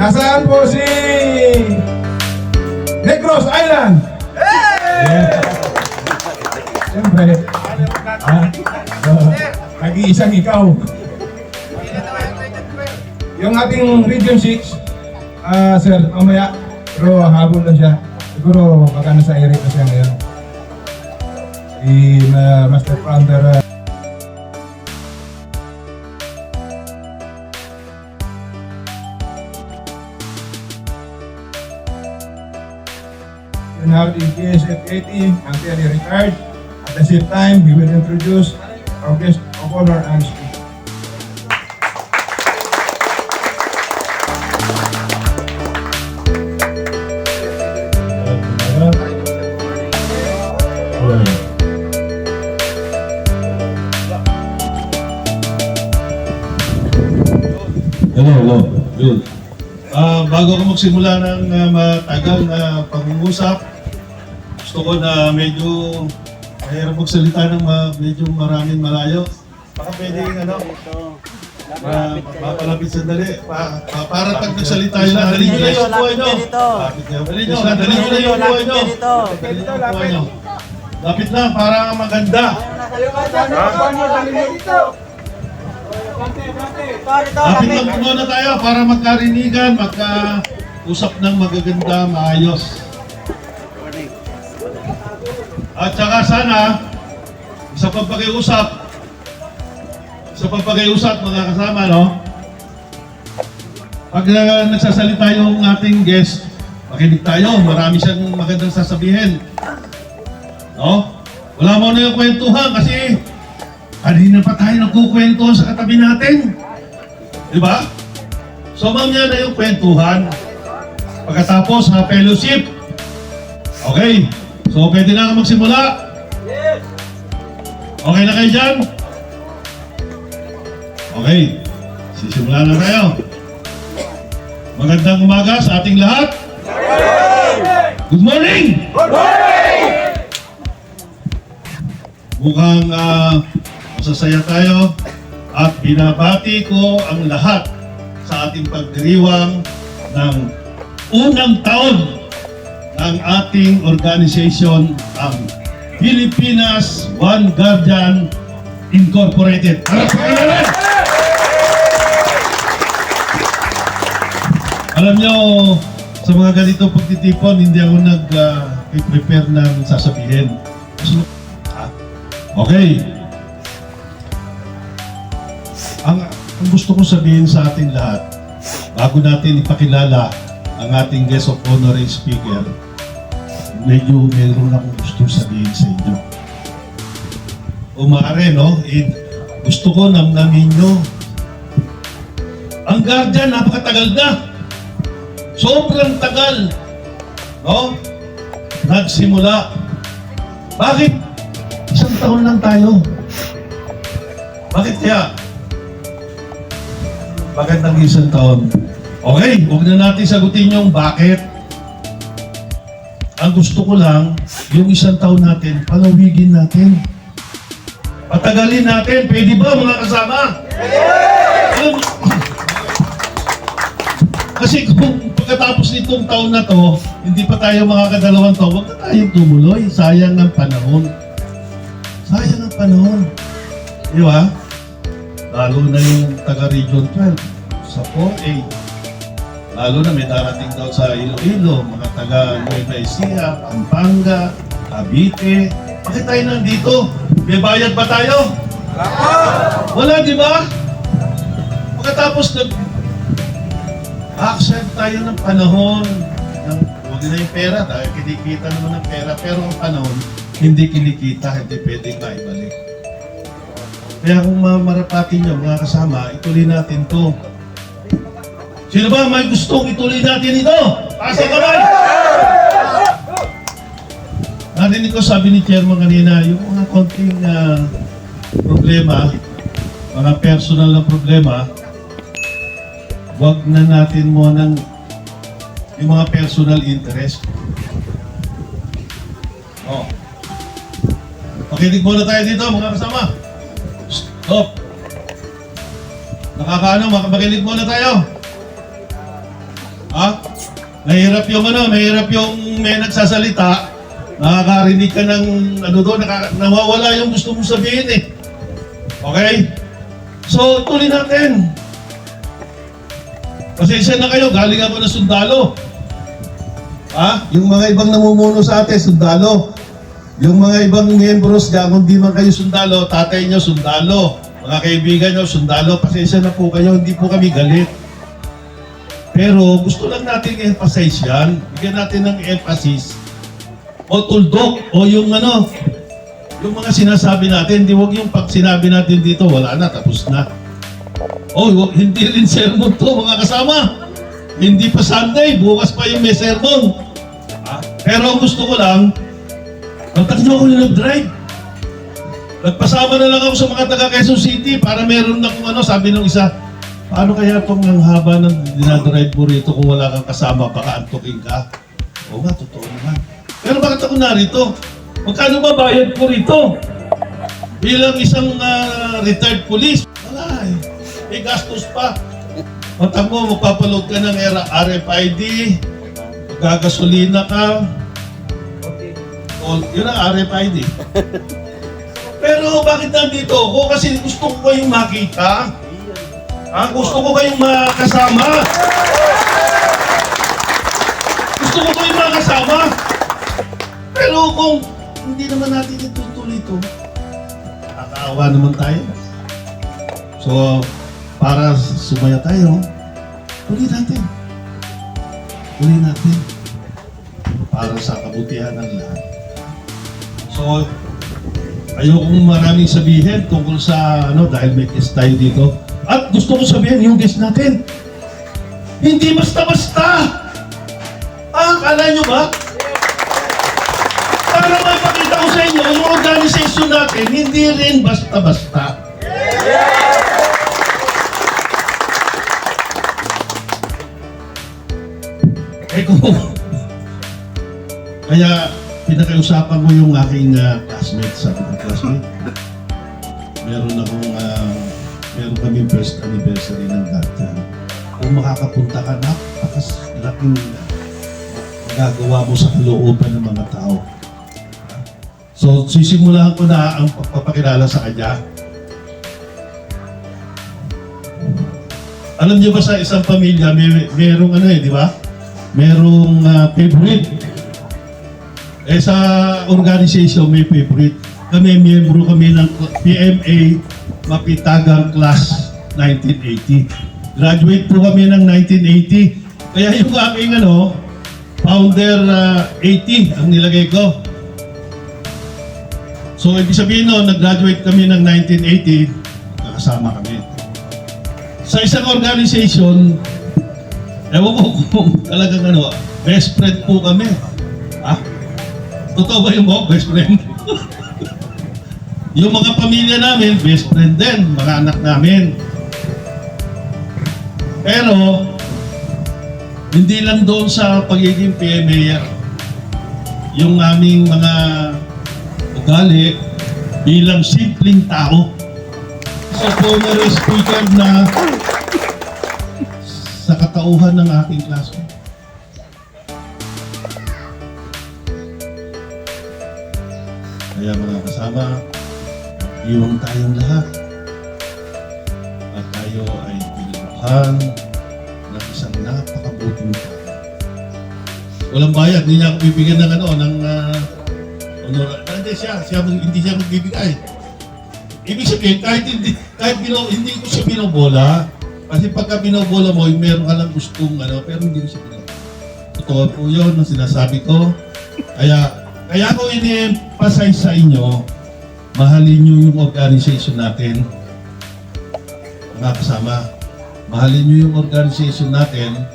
Nasaan po si Negros Island? Yeah. Siyempre, nag-iisang ikaw. Yung ating Region 6, sir, mamaya, pero habol na siya. Siguro baka nasa area na siya ngayon. Si Master Founder. We have the PSF 80 until he retired. At the same time, we will introduce our guest of honor and speaker. Hello. Good. Bago ako magsimula ng matagal na pag-uusap, gusto ko na medyo mahirap magsalita ng medyo maraming malayo. Baka pwedeng mapalapit sandali. Para pag nagsalita yun, dali nyo na yung buhay nyo. Dali nyo na yung buhay nyo. Lapit lang para maganda. Lapit lang muna tayo para magkarinigan, magkausap ng magaganda, maayos. At saka sana, sa pagpakiusap mga kasama, no? Pag nagsasalita yung ating guest, makinig tayo, marami siyang magandang sasabihin. No? Wala mo na yung kwentuhan kasi kanina pa tayo nagkukwentuhan sa katabi natin. Diba? So mamaya na yung kwentuhan. Pagkatapos, fellowship. Okay. So pwede na magsimula. Okay na kayo dyan? Okay. Sisimula na tayo. Magandang umaga sa ating lahat. Good morning! Good morning! Mukhang masasaya tayo at binabati ko ang lahat sa ating pagdiriwang ng unang taon ng ating organization, ang Pilipinas One Guardian Incorporated. Alam nyo, sa mga ganitong pagtitipon, hindi ako nag-prepare ng sasabihin. Okay. Ang gusto kong sabihin sa ating lahat, bago natin ipakilala ang ating guest of honor and speaker, medyo meron akong gusto sabihin sa inyo. O maaari, no? Gusto ko namnamin nyo. Ang Guardian, napakatagal na. Sobrang tagal. No? Nagsimula. Bakit? Isang taon lang tayo. Bakit kaya? Bakit nang isang taon? Okay, huwag na natin sagutin yung bakit. Ang gusto ko lang, yung isang taon natin, palawigin natin. Patagalin natin. Pwede ba mga kasama? Kasi kung pagkatapos nitong taon na to, hindi pa tayo makakadalawang taon, huwag na tayong tumuloy. Sayang ng panahon. Sayang ang panahon. Di ba? Lalo na yung taga-Region 12 sa 4A. Lalo na may darating daw sa Iloilo, mga taga-Nueva Ecija, Pampanga, Cavite. Bakit tayo nandito? May bayad ba tayo? Wala, di ba? Pagkatapos accept tayo ng panahon. Huwag na yung pera, dahil kinikita naman ng pera, pero ang panahon, hindi kinikita, hindi pwedeng maibalik. Kaya kung marapatin nyo, mga kasama, ituloy natin to. Sino ba may gustong ituloy natin ito? Taas ang kamay! Narinig ko sabi ni Chairman kanina, yung mga konting problema, mga personal na problema, wag na natin muna yung mga personal interest. Oh. Makinig muna tayo dito, mga kasama. Stop. Makinig muna tayo. Ha? Mahirap yung mahirap yung may nagsasalita, nakakarinig ka ng doon, nawawala yung gusto mong sabihin eh. Okay? So, tuloy natin. Pasensya na kayo, galing ako na sundalo. Ha? Yung mga ibang namumuno sa atin, sundalo. Yung mga ibang membros dyan, kung di man kayo sundalo, tatay nyo sundalo. Mga kaibigan nyo, sundalo. Pasensya na po kayo, hindi po kami galit. Pero gusto lang natin emphasize yan. Bigyan natin ng emphasis. O tuldok, o yung yung mga sinasabi natin, di wag yung pag sinabi natin dito, wala na, tapos na. O, hindi rin sermon to, mga kasama. Hindi pa Sunday, bukas pa yung may sermon. Pero gusto ko lang, magtakbo ako na nag-drive. Nagpasama na lang ako sa mga taga Quezon City para meron na kung sabi ng isa, paano kaya itong ang haba ng dinadrive mo rito kung wala kang kasama, baka antukin ka? Oo nga, totoo naman. Pero bakit ako narito? Magkano ba bayad ko rito? Bilang isang retired police, wala eh. May gastos pa. Matang mo, magpapaload ka ng RFID, magagasolina ka. Yun ang RFID. Pero bakit nandito ako? Kasi gusto ko kayong makita. Gusto ko kayong makasama. Gusto ko kayong makasama. Pero kung hindi naman natin itutuloy ito, nakakaawa naman tayo. So, para sumaya tayo, tuloy natin. Tuloy natin. Para sa kabutihan ng lahat. So, ayokong maraming sabihin tungkol sa dahil may guest tayo dito. At gusto ko sabihin, yung guest natin, hindi basta-basta. Akala nyo ba? Para mapakita ko sa inyo, yung organization natin, hindi rin basta-basta. Kaya, pinakausapan ko yung aking classmate, sabi ng classmate. Meron kami first anniversary ng GAT. Kung makakapunta ka, napakalaking magagawa mo sa kalooban ng mga tao. So, sisimulan ko na ang pagpapakilala sa kanya. Alam niyo ba sa isang pamilya, merong di ba? Merong favorite. Sa organization, may favorite. Kami, miyembro kami ng PMA Mapitagang Class 1980. Graduate po kami ng 1980. Kaya yung aming founder 80 ang nilagay ko. So, ibig sabihin nag-graduate kami ng 1980, kakasama kami. Sa isang organization, ewan ko kung talagang best friend po kami. Totoo ba yung best friend? Yung mga pamilya namin, best friend din, mga anak namin. Pero, hindi lang doon sa pagiging PMA, yung aming mga ugali bilang simpleng tao. Sa former speaker na sa katauhan ng aking classmate. Kaya mga kasama, iwang tayong lahat at tayo ay pinagbuhan ng isang napakabuting tao. Walang bayad, hindi niya ako bibigyan ng honor. Hindi siya magbibigay. Ibig sabihin, hindi ko siya binobola, kasi pagka binobola mo, meron ka lang gustong pero hindi ko siya binobola. Totoo po yun ang sinasabi ko. Kaya ako ini-emphasize sa inyo, mahalin nyo yung organization natin. Mga kasama, mahalin nyo yung organization natin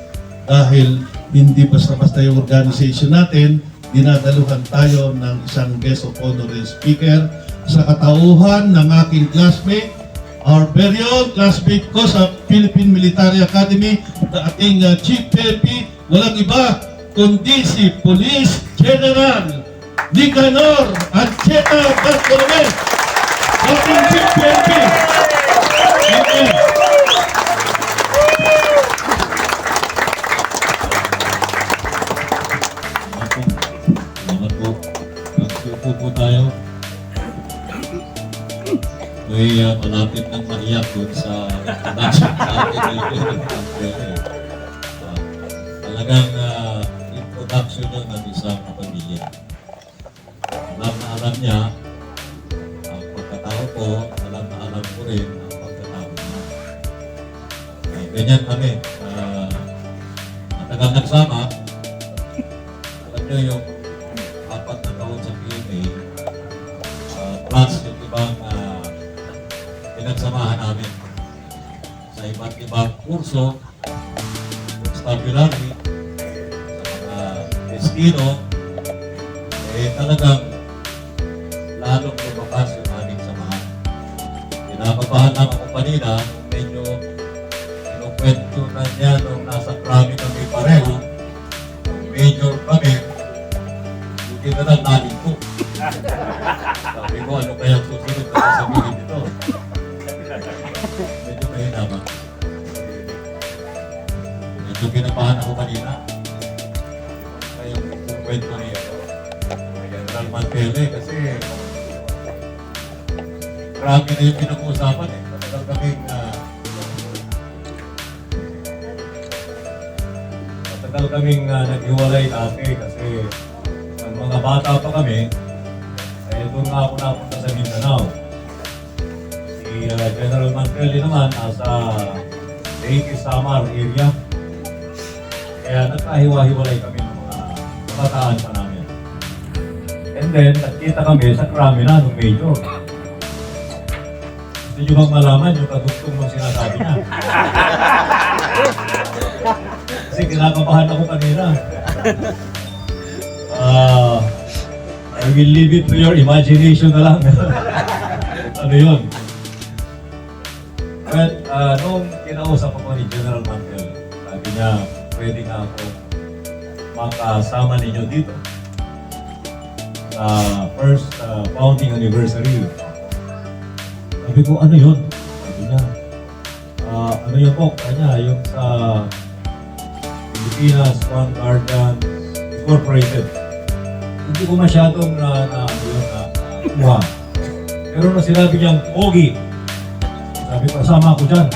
dahil hindi basta-basta yung organization natin, dinadaluhan tayo ng isang guest of honor and speaker sa katauhan ng aking classmate, our very own classmate ko sa Philippine Military Academy, na ating Chief PNP, walang iba kundi si Police General Nicanor Ancheta Bartolome, ating Chief PNP. may malapit ng maiyak dun sa production sa atin ngayon. Talagang introduction yun ng isang pamilya. Alam na alam niya ang pagkatao ko, alam na alam ko rin ang pagkatao niya. Ganyan kami. Matagal nagsama, alam niyo yung 4 na taon sa PMA, plus yung ibang pinagsamahan namin sa iba't ibang kurso, constabulary, sa mga destino, talagang lalong lumakas yung aming samahan. Pinapabahan lang ako kanina, medyo kinukwento na niya nung nasa krami kami pareho, major kami, hindi na lang namin ko. Sabi ko, ano kaya susunod na sasabihin nito? Medyo mahinaman. Medyo kinabahan ako kanina. Kayong kwento niya. General Mantele kasi marami na yung pinag-uusapan eh. Matagal kaming naghiwalay dati kasi ang mga bata pa kami, ay doon nga ako napunta sa Mindanao. Si General Mantele naman nasa Leyte Samar area. Kaya nagkahiwa-hiwalay kami ng mga kabataan pa namin. And then, nagkita kami sa krami na nung major. Gusto nyo bang malaman yung kadugtong ng sinasabi niya? Kasi kinakabahan ako kanina. I will leave it to your imagination na lang. Ano yun? But, nung kinausap ako ni General Mantel, sabi niya, pwede nga ako makasama ninyo dito sa first founding anniversary. Sabi ko, ano yun? Sabi niya, ano yun po? Kanya, yung sa Pilipinas One Guardian Incorporated. Hindi ko masyadong kuha. Pero na sinabi niyang, Ogie. Sabi ko, kasama ako dyan.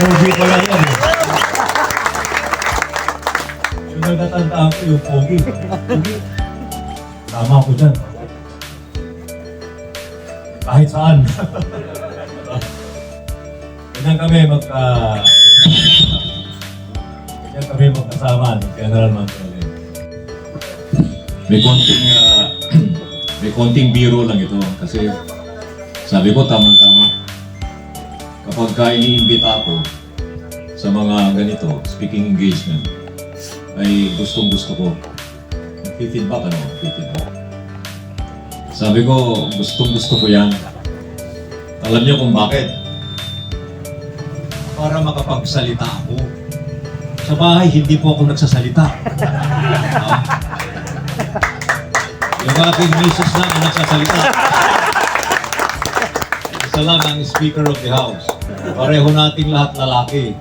Ogie pala yan eh. Yung nagtatandaan ko yung Ogie. Ogie. Kasama ako dyan. Kahit saan. Ganyan kami magkasama ni General Mantele. May konting biro lang ito kasi sabi ko tamang-tama. Kapag iniimbita ako sa mga ganito, speaking engagement, ay gustong-gusto ko. Feedback. Sabi ko, gustong-gusto ko yan. Alam niyo kung bakit? Para makapagsalita ako. Sa bahay, hindi po ako nagsasalita. Yung aking misis na ang nagsasalita. Isa lang ang Speaker of the House. Pareho nating lahat lalaki.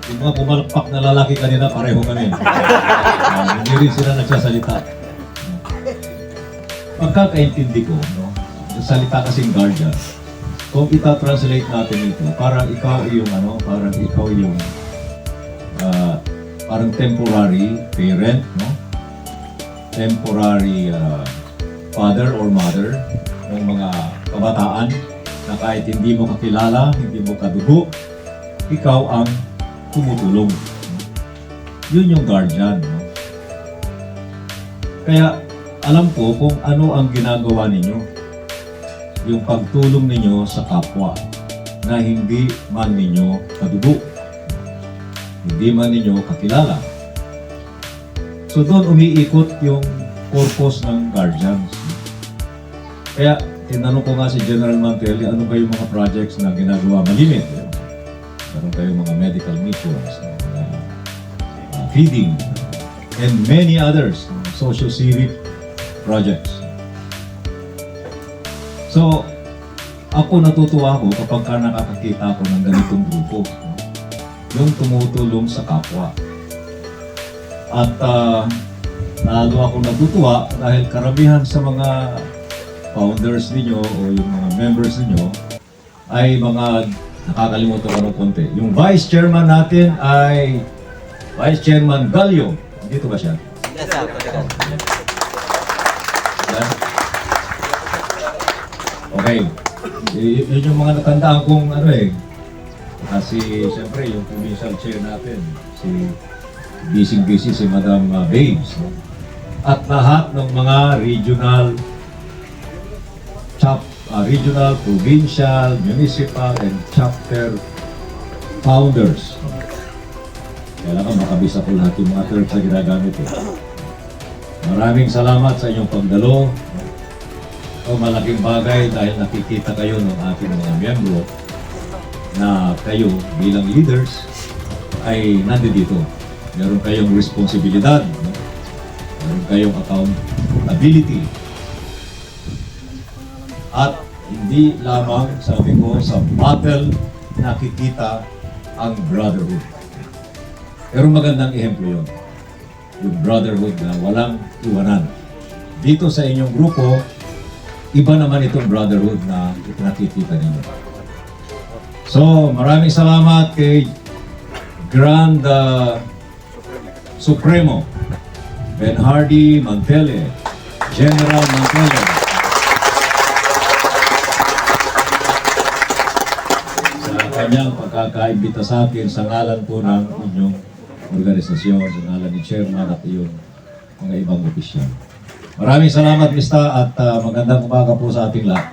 Yung mga pumalakpak na lalaki kanina, pareho kami. Hindi rin sila nagsasalita. Pagkakaintindi ko, no? Salita kasing guardian. Kung ita-translate natin ito, parang ikaw yung parang temporary parent, no? Temporary father or mother ng mga kabataan na kahit hindi mo kakilala, hindi mo kadugo, ikaw ang tumutulong. Yun yung guardian, no? Kaya alam ko kung ano ang ginagawa ninyo. Yung pagtulong ninyo sa kapwa na hindi man ninyo kadugo, hindi man ninyo kakilala. So doon umiikot yung purpose ng guardians. Kaya tinanong ko nga si General Mantele, ano ba yung mga projects na ginagawa malimit? Meron kayong mga medical missions, feeding, and many others, socio-civic projects. So, ako natutuwa ako kapag nakakakita ako ng ganitong grupo, no? Yung tumutulong sa kapwa. At lalo ako natutuwa dahil karamihan sa mga founders ninyo o yung mga members ninyo ay mga nakakalimutan ko ng konti. Yung vice chairman natin ay Vice Chairman Gallo. Dito ba siya? Yan. Okay. Yun yung mga natandaan kong ano eh. Kasi siyempre yung provincial chair natin, si busy si Madam Babes. No? At lahat ng mga regional, regional, provincial, municipal, and chapter founders. Kailangan makabisa ko lahat yung mga terms na ginagamit eh. Maraming salamat sa inyong pagdalo. Ito malaking bagay dahil nakikita kayo ng ating mga miyembro na kayo bilang leaders ay nandito. Meron kayong responsibilidad. No? Meron kayong accountability. At hindi lamang, sabi ko, sa battle nakikita ang brotherhood. Pero magandang ehemplo yun. Yung brotherhood na walang iwanan. Dito sa inyong grupo, iba naman itong brotherhood na nakikita ninyo. So, maraming salamat kay Grand Supremo Benhardy Mantele, General Mantele. Sa kanyang pagkakaimbita sa akin sa ngalan po ng inyong organisasyon, sa ngalan ni Chairman at yung mga ibang opisyal. Maraming salamat, Mr. at magandang umaga po sa ating lahat.